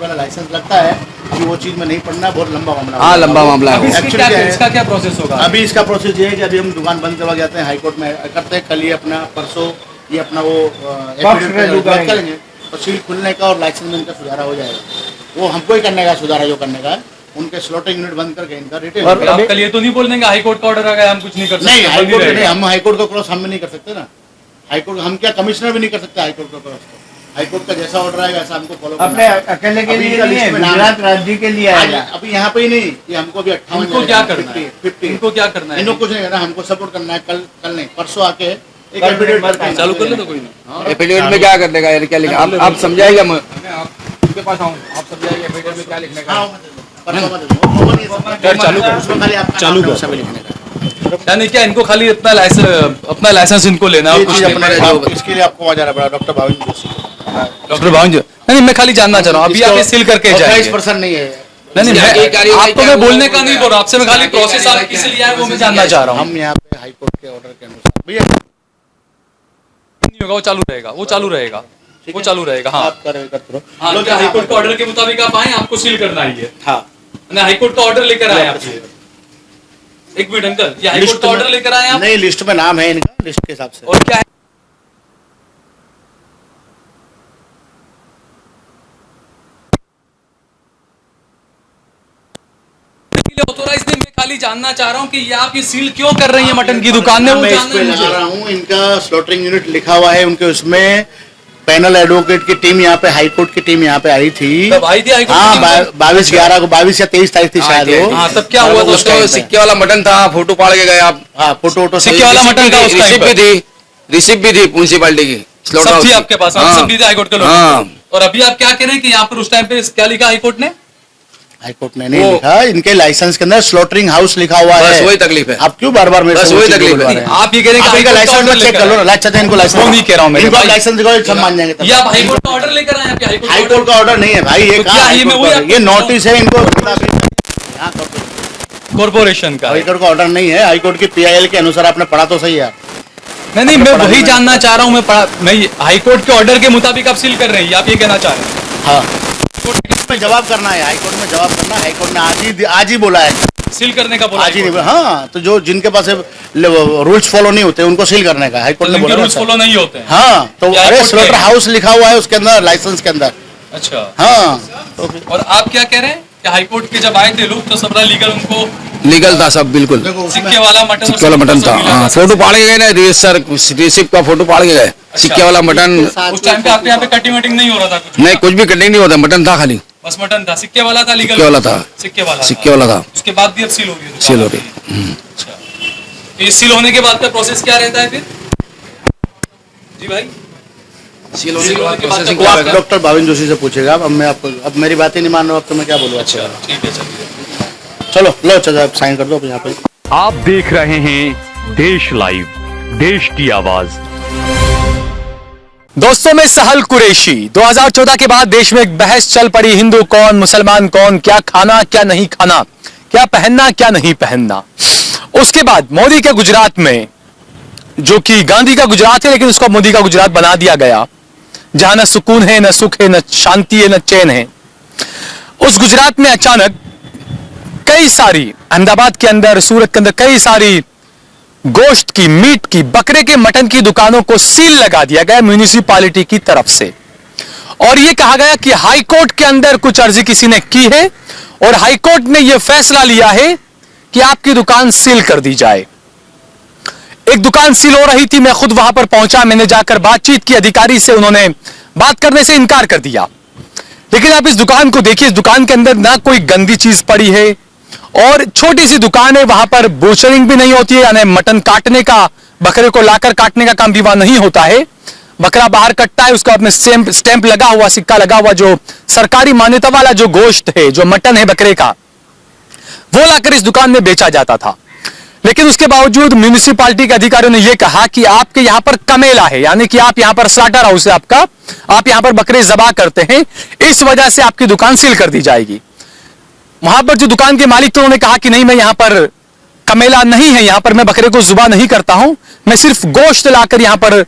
वाला लाइसेंस लगता है, अभी वो चीज़ में नहीं पड़ना, बहुत लंबा मामला। हाँ, लंबा मामला है। इसका क्या प्रोसेस होगा? अभी इसका प्रोसेस ये है कि अभी हम दुकान बंद करवा जाते हैं, हाई कोर्ट में करते हैं, कल ये अपना परसों ये अपना वो करेंगे और सील खुलने का और लाइसेंस में इनका सुधारा हो जाएगा। वो हमको ही करने का सुधारा जो करने का है, उनके स्लॉटिंग यूनिट बंद करके इनका रिटेल। और आप कल ये तो नहीं बोल देंगे हाई कोर्ट का ऑर्डर आ गया हम कुछ नहीं कर सकते? नहीं, हाई कोर्ट नहीं, हम हाई कोर्ट का क्रॉस हम नहीं कर सकते ना। हाई कोर्ट हम क्या कमिश्नर भी नहीं कर सकते हाई कोर्ट का क्रॉस। हाई कोर्ट का जैसा ऑर्डर आएगा ऐसा हमको फॉलो अपने अकेले के लिए नहीं है, गुजरात राज्य के लिए आएगा। अभी यहाँ पे ही नहीं, ये हमको अभी 58 इनको क्या करना है? 50 इनको क्या करना है? इनको कुछ नहीं करना, हमको सपोर्ट करना है। कल नहीं, परसों आके एक कल एफिडेविट चालू कर ले तो कोई नहीं। एफिडेविट में क्या करने का है, क्या लिखा? आप समझाइएगा, मैं आपके पास आऊँ, आप समझाइए एफिडेविट में क्या लिखने का है। चालू कर सभी लिखने का। यानी क्या इनको खाली अपना लाइसेंस इनको लेना है? इसके लिए आपको वहाँ जाना पड़ा, डॉक्टर भाविन जोशी। डॉक्टर भाविन जोशी, नहीं मैं खाली जानना चाह रहा हूँ, अभी आप ये सील करके जाएंगे? 40% नहीं है। नहीं आपको मैं बोलने का नहीं बोल रहा, आपसे मैं खाली प्रोसेस आप किस लिए आए वो मैं जानना चाह रहा हूँ। हम यहाँ पे हाई कोर्ट के ऑर्डर के अनुसार भैया नहीं होगा, वो चालू रहेगा, वो चालू रहेगा, वो चालू रहेगा। हाँ आप करो हाँ, हाई कोर्ट के ऑर्डर के मुताबिक आप आए, आपको सील करना है। हाँ, हाई कोर्ट का ऑर्डर लेकर आए आप? एक मिनट अंकल, ये हाई कोर्ट का ऑर्डर लेकर आए आप? नहीं, लिस्ट में नाम है इनका, लिस्ट के हिसाब से। और क्या है? ऑथोराइज नहीं, मैं खाली जानना चाह रहा हूँ कि ये आप ये सील क्यों कर रही है मटन की दुकान में, वो जानना है मुझे। रहा हूँ इनका स्लॉटरिंग यूनिट लिखा हुआ है उनके, उसमें पैनल एडवोकेट की टीम यहाँ पे, हाई कोर्ट की टीम यहाँ पे आई थी। तब आई थी हाई कोर्ट? हाँ, 22/11 को, 22 या 23 तारीख थी शायद वो। हाँ, तब क्या हुआ? उसको सिक्के वाला मटन था, फोटो पाड़ के गए आप। हाँ, फोटो सिक्के वाला मटन का रिसिप्ट भी थी म्यूनसिपालिटी की, सब थी आपके पास? हाँ, सब भी थे हाई कोर्ट के लोग। हाँ। और अभी आप क्या कह रहे हैं कि यहाँ पर उस टाइम पे क्या लिखा हाई कोर्ट ने? हाई कोर्ट ने नहीं लिखा, इनके लाइसेंस के अंदर स्लॉटरिंग हाउस लिखा हुआ है। बस वही तकलीफ है। आप क्यों बार-बार मेरे से वही तकलीफ है। आप ये कह रहे हैं कि लाइसेंस चेक कर लो ना, लाइसेंस इनको लाइसेंस। वो नहीं कह रहा हूं मैं, इनको लाइसेंस दिखाओ, सब मान जाएंगे तब। ये आप हाई कोर्ट का ऑर्डर लेकर आए हैं? हाई कोर्ट का ऑर्डर नहीं है भाई, ये क्या है? ये नोटिस है इनको, कॉर्पोरेशन का। हाई कोर्ट का ऑर्डर नहीं है, हाई कोर्ट की PIL के अनुसार आपने पढ़ा तो सही है। नहीं मैं वही जानना चाह रहा हूँ, मैं हाई कोर्ट के ऑर्डर के मुताबिक आप सील कर रहे हैं, आप ये कहना चाह रहे हैं? हाँ, में जवाब करना है, हाई कोर्ट में जवाब करना है। हाई कोर्ट ने आज ही बोला है सील करने का, बोला आज ही नहीं बोला। हाँ, तो जो जिनके पास रूल्स फॉलो नहीं होते उनको सील करने का हाई कोर्ट ने बोला। रूल्स फॉलो नहीं होते हैं? हाँ, तो अरे स्लॉटर हाउस लिखा हुआ है उसके अंदर, लाइसेंस के अंदर। अच्छा, हाँ। और आप क्या कह रहे हैं कि हाई कोर्ट के जब आए थे लोग तो सबरा लीगल, उनको लीगल था सब, बिल्कुल सिक्के वाला मटन, सिक्के वाला मटन था। हाँ, फोटो पाड़ के गए ना, रिसिप्ट का फोटो पाड़ के गए। सिक्के वाला मटन उस टाइम पे आपके यहाँ पे कटिंग वटिंग नहीं हो रहा था? कुछ नहीं, कुछ भी कटिंग नहीं होता, मटन था खाली, बस मटन था। सिक्के वाला था लीगल? सिक्के वाला था, सिक्के वाला था। उसके बाद भी अब सील हो रही है? सील हो रही। अच्छा, तो ये सील होने के बाद का प्रोसेस क्या रहता है फिर? जी भाई, सील होने के बाद वो आप डॉक्टर भाविन जोशी से पूछेगा। अब मैं आपको, अब मेरी बात ही नहीं मान रहा, अब तो मैं क्या बोलूँ। अच्छा ठीक है, चलिए चलो लो, चलो साइन कर दो यहाँ पे। आप देख रहे हैं देश लाइव, देश की आवाज। दोस्तों, मैं सहल कुरैशी। 2014 के बाद देश में एक बहस चल पड़ी, हिंदू कौन मुसलमान कौन, क्या खाना क्या नहीं खाना, क्या पहनना क्या नहीं पहनना। उसके बाद मोदी के गुजरात में, जो कि गांधी का गुजरात है लेकिन उसको मोदी का गुजरात बना दिया गया, जहां न सुकून है, न सुख है, न शांति है, न चैन है, उस गुजरात में अचानक कई सारी, अहमदाबाद के अंदर, सूरत के अंदर कई सारी गोश्त की, मीट की, बकरे के मटन की दुकानों को सील लगा दिया गया म्युनिसिपैलिटी की तरफ से। और यह कहा गया कि हाई कोर्ट के अंदर कुछ अर्जी किसी ने की है और हाई कोर्ट ने यह फैसला लिया है कि आपकी दुकान सील कर दी जाए। एक दुकान सील हो रही थी, मैं खुद वहां पर पहुंचा, मैंने जाकर बातचीत की अधिकारी से, उन्होंने बात करने से इनकार कर दिया। लेकिन आप इस दुकान को देखिए, इस दुकान के अंदर ना कोई गंदी चीज पड़ी है और छोटी सी दुकान है, वहां पर बूचरिंग भी नहीं होती है, यानी मटन काटने का, बकरे को लाकर काटने का काम भी वहां नहीं होता है। बकरा बाहर कटता है, उसका अपने स्टैंप लगा हुआ, सिक्का लगा हुआ, जो सरकारी मान्यता वाला जो गोश्त है, जो मटन है बकरे का, वो लाकर इस दुकान में बेचा जाता था। लेकिन उसके बावजूद म्युनिसिपैलिटी के अधिकारियों ने यह कहा कि आपके यहां पर कमेला है, यानी कि आप यहां पर स्लॉटर हाउस है आपका, आप यहां पर बकरे ज़बा करते हैं, इस वजह से आपकी दुकान सील कर दी जाएगी। वहां पर जो दुकान के मालिक थे उन्होंने कहा कि नहीं, मैं यहां पर कमेला नहीं है, यहां पर मैं बकरे को ज़ुबा नहीं करता हूं, मैं सिर्फ गोश्त लाकर यहां पर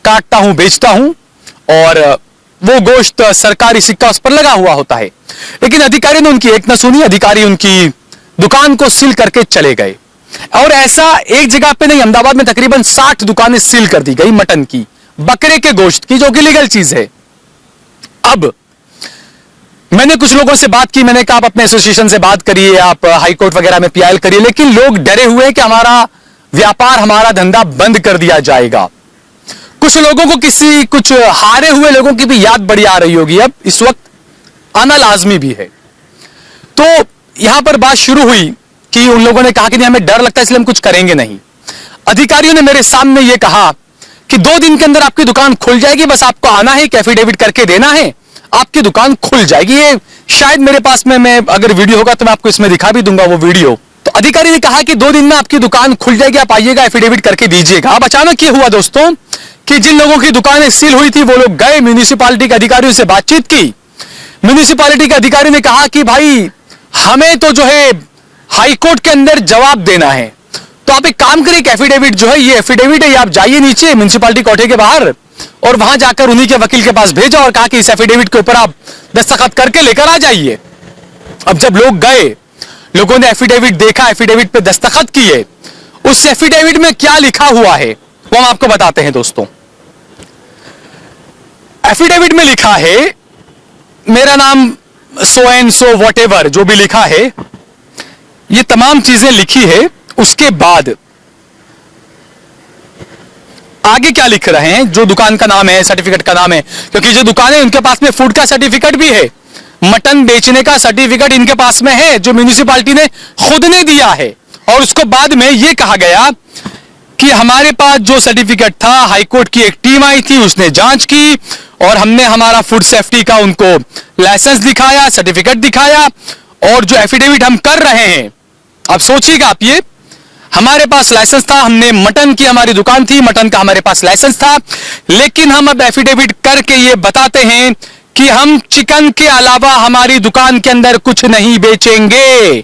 काटता हूं, बेचता हूं और वो गोश्त सरकारी सिक्का उस पर लगा हुआ होता है। लेकिन अधिकारी ने उनकी एक न सुनी, अधिकारी उनकी दुकान को सील करके चले गए। और ऐसा एक जगह पे नहीं, अहमदाबाद में तकरीबन 60 दुकानें सील कर दी गई मटन की, बकरे के गोश्त की, जो कि लीगल चीज है। अब मैंने कुछ लोगों से बात की, मैंने कहा आप अपने एसोसिएशन से बात करिए, आप हाई कोर्ट वगैरह में पीआईएल करिए, लेकिन लोग डरे हुए कि हमारा व्यापार, हमारा धंधा बंद कर दिया जाएगा। कुछ लोगों को कुछ हारे हुए लोगों की भी याद बड़ी आ रही होगी, अब इस वक्त आना लाजमी भी है। तो यहां पर बात शुरू हुई कि उन लोगों ने कहा कि नहीं, हमें डर लगता है इसलिए हम कुछ करेंगे नहीं। अधिकारियों ने मेरे सामने यह कहा कि 2 दिन के अंदर आपकी दुकान खुल जाएगी, बस आपको आना है, एक एफिडेविट करके देना है, आपकी दुकान खुल जाएगी। ये शायद मेरे पास में, मैं अगर वीडियो होगा तो मैं आपको इसमें दिखा भी दूंगा वो वीडियो। तो अधिकारी ने कहा कि 2 दिन में आपकी दुकान खुल जाएगी, आप आइएगा, एफिडेविट करके दीजिएगा। अब अचानक ये हुआ दोस्तों कि जिन लोगों की दुकानें सील हुई थी वो लोग गए, म्यूनिसिपालिटी के अधिकारियों से बातचीत की। म्यूनिसिपालिटी के अधिकारी ने कहा कि भाई हमें तो जो है हाई कोर्ट के अंदर जवाब देना है, तो आप एक काम करिए, एफिडेविट जो है, ये एफिडेविट है, ये आप जाइए नीचे म्यूनिसिपालिटी कोठे के बाहर और वहां जाकर उन्हीं के वकील के पास भेजा और कहा कि इस एफिडेविट के ऊपर आप दस्तखत करके लेकर आ जाइए। अब जब लोग गए, लोगों ने एफिडेविट देखा, एफिडेविट पे दस्तखत किए। उस एफिडेविट में क्या लिखा हुआ है वो हम आपको बताते हैं दोस्तों। एफिडेविट में लिखा है, मेरा नाम so and so what ever जो भी लिखा है, ये तमाम चीजें लिखी है। उसके बाद आगे क्या लिख रहे हैं, जो दुकान का नाम है, सर्टिफिकेट का नाम है, क्योंकि जो दुकान है उनके पास में फूड का सर्टिफिकेट भी है, मटन बेचने का सर्टिफिकेट इनके पास में है, जो म्यूनिसिपालिटी ने खुद ने दिया है। और उसको बाद में यह कहा गया कि हमारे पास जो सर्टिफिकेट था, हाईकोर्ट की एक टीम आई थी, उसने जांच की और हमने हमारा फूड सेफ्टी का उनको लाइसेंस दिखाया, सर्टिफिकेट दिखाया, और जो एफिडेविट हम कर रहे हैं, अब सोचिएगा आप, ये हमारे पास लाइसेंस था, हमने मटन की हमारी दुकान थी, मटन का हमारे पास लाइसेंस था, लेकिन हम अब एफिडेविट करके ये बताते हैं कि हम चिकन के अलावा हमारी दुकान के अंदर कुछ नहीं बेचेंगे।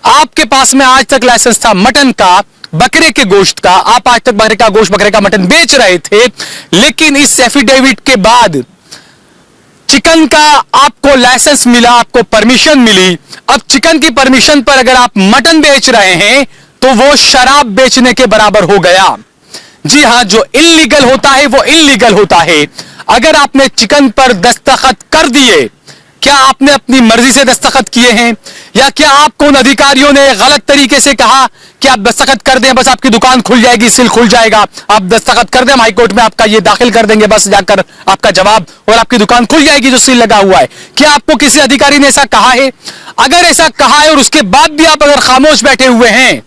आपके पास में आज तक लाइसेंस था मटन का, बकरे के गोश्त का, आप आज तक बकरे का गोश्त, बकरे का मटन बेच रहे थे, लेकिन इस एफिडेविट के बाद चिकन का आपको लाइसेंस मिला, आपको परमिशन मिली। अब चिकन की परमिशन पर अगर आप मटन बेच रहे हैं तो वो शराब बेचने के बराबर हो गया। जी हां, जो इल्लीगल होता है वो इल्लीगल होता है। अगर आपने चिकन पर दस्तखत कर दिए, क्या आपने अपनी मर्जी से दस्तखत किए हैं, या क्या आपको उन अधिकारियों ने गलत तरीके से कहा कि आप दस्तखत कर दें, बस आपकी दुकान खुल जाएगी, सील खुल जाएगा, आप दस्तखत कर दें, हम हाईकोर्ट में आपका ये दाखिल कर देंगे, बस जाकर आपका जवाब, और आपकी दुकान खुल जाएगी जो सील लगा हुआ है। क्या आपको किसी अधिकारी ने ऐसा कहा है? अगर ऐसा कहा है और उसके बाद भी आप अगर खामोश बैठे हुए हैं,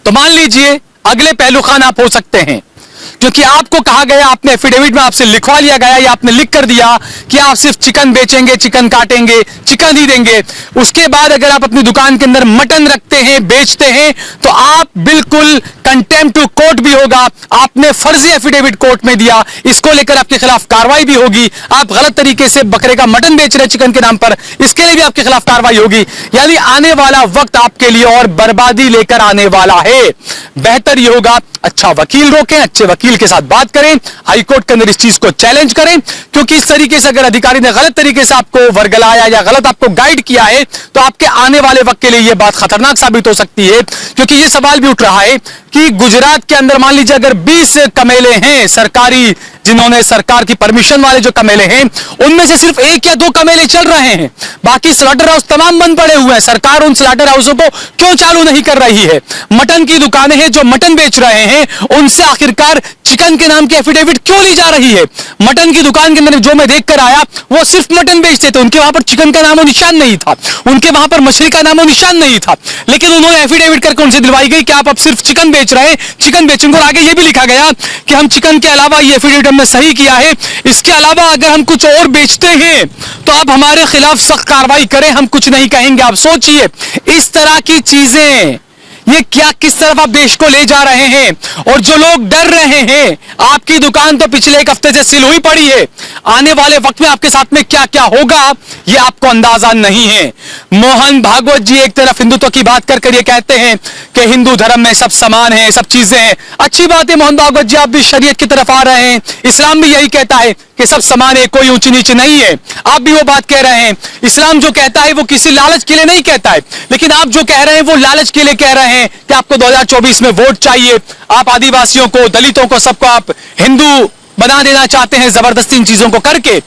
तो मान लीजिए अगले पहलू खान आप हो सकते हैं, क्योंकि आपको कहा गया, आपने एफिडेविट में आपसे लिखवा लिया गया, या आपने लिख कर दिया कि आप सिर्फ चिकन बेचेंगे, चिकन काटेंगे, चिकन ही देंगे। उसके बाद अगर आप अपनी दुकान के अंदर मटन रखते हैं, बेचते हैं, तो आप बिल्कुल कंटेम्प्ट टू कोर्ट भी होगा। आपने फर्जी एफिडेविट कोर्ट में दिया, इसको लेकर आपके खिलाफ कार्रवाई भी होगी। आप गलत तरीके से बकरे का मटन बेच रहे हैं चिकन के नाम पर, इसके लिए भी आपके खिलाफ कार्रवाई होगी। यानी आने वाला वक्त आपके लिए और बर्बादी लेकर आने वाला है। बेहतर यह होगा, अच्छा वकील रोकें, अच्छे वकील के साथ बात करें, हाईकोर्ट के अंदर इस चीज को चैलेंज करें, क्योंकि इस तरीके से अगर अधिकारी ने गलत तरीके से आपको वर्गलाया या गलत आपको गाइड किया है, तो आपके आने वाले वक्त के लिए यह बात खतरनाक साबित हो सकती है। क्योंकि यह सवाल भी उठ रहा है कि गुजरात के अंदर मान लीजिए अगर 20 कमेले हैं सरकारी, जिन्होंने सरकार की परमिशन वाले जो कमेले हैं, उनमें से सिर्फ 1 या 2 कमेले चल रहे हैं, बाकी स्लॉटर हाउस तमाम बंद पड़े हुए हैं। सरकार उन स्लॉटर हाउसों को क्यों चालू नहीं कर रही है? मटन की दुकानें हैं जो मटन बेच रहे हैं, उनसे आखिरकार चिकन के नाम की एफिडेविट क्यों ली जा रही है? मटन की दुकान के अंदर जो मैं देख कर आया, वो सिर्फ मटन बेचते थे, उनके वहां पर चिकन का नामो निशान नहीं था, उनके वहां पर मछली का नामो निशान नहीं था, लेकिन उन्होंने एफिडेविट करके उनसे दिलवाई गई कि आप अब सिर्फ चिकन बेच रहे हैं, चिकन बेचेंगे। और आगे ये भी लिखा गया कि हम चिकन के अलावा, ये एफिडेविट हमने सही किया है, इसके अलावा अगर हम कुछ और बेचते हैं तो आप हमारे खिलाफ सख्त कार्रवाई करें, हम कुछ नहीं कहेंगे। आप सोचिए, इस तरह की चीजें, ये क्या, किस तरफ आप देश को ले जा रहे हैं? और जो लोग डर रहे हैं, आपकी दुकान तो पिछले 1 हफ्ते से सील हुई पड़ी है, आने वाले वक्त में आपके साथ में क्या क्या होगा ये आपको अंदाजा नहीं है। मोहन भागवत जी एक तरफ हिंदुत्व की बात कर ये कहते हैं कि हिंदू धर्म में सब समान है, सब चीजें हैं। अच्छी बात है मोहन भागवत जी, आप भी शरीयत की तरफ आ रहे हैं। इस्लाम भी यही कहता है कि कि सब समान है, कोई ऊंची नीचे नहीं है। आप भी वो बात कह रहे हैं। इस्लाम जो कहता है वो किसी लालच के लिए नहीं कहता है, लेकिन आप जो कह रहे हैं वो लालच के लिए कह रहे हैं कि आपको 2024 में वोट चाहिए। आप आदिवासियों को, दलितों को, सबको आप हिंदू बना देना चाहते हैं जबरदस्ती इन चीजों को करके।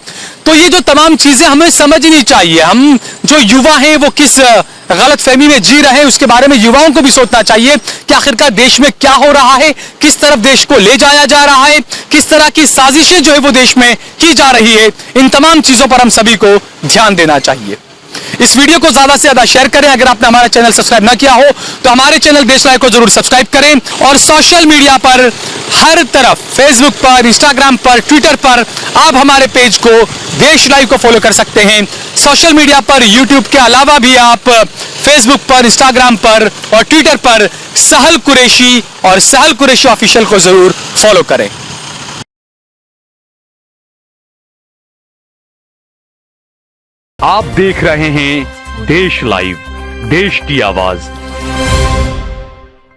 तो ये जो तमाम चीजें हमें समझनी चाहिए। हम जो युवा हैं वो किस गलत फहमी में जी रहे हैं उसके बारे में युवाओं को भी सोचना चाहिए कि आखिरकार देश में क्या हो रहा है, किस तरफ देश को ले जाया जा रहा है, किस तरह की साजिशें जो है वो देश में की जा रही है। इन तमाम चीजों पर हम सभी को ध्यान देना चाहिए। इस वीडियो को ज्यादा से ज्यादा शेयर करें। अगर आपने हमारा चैनल सब्सक्राइब ना किया हो तो हमारे चैनल देश लाइव को जरूर सब्सक्राइब करें। और सोशल मीडिया पर हर तरफ, फेसबुक पर, इंस्टाग्राम पर, ट्विटर पर आप हमारे पेज को देश लाइव को फॉलो कर सकते हैं। सोशल मीडिया पर यूट्यूब के अलावा भी आप फेसबुक पर, इंस्टाग्राम पर और ट्विटर पर सहल कुरैशी और सहल कुरैशी ऑफिशियल को जरूर फॉलो करें। आप देख रहे हैं देश लाइव, देश की आवाज।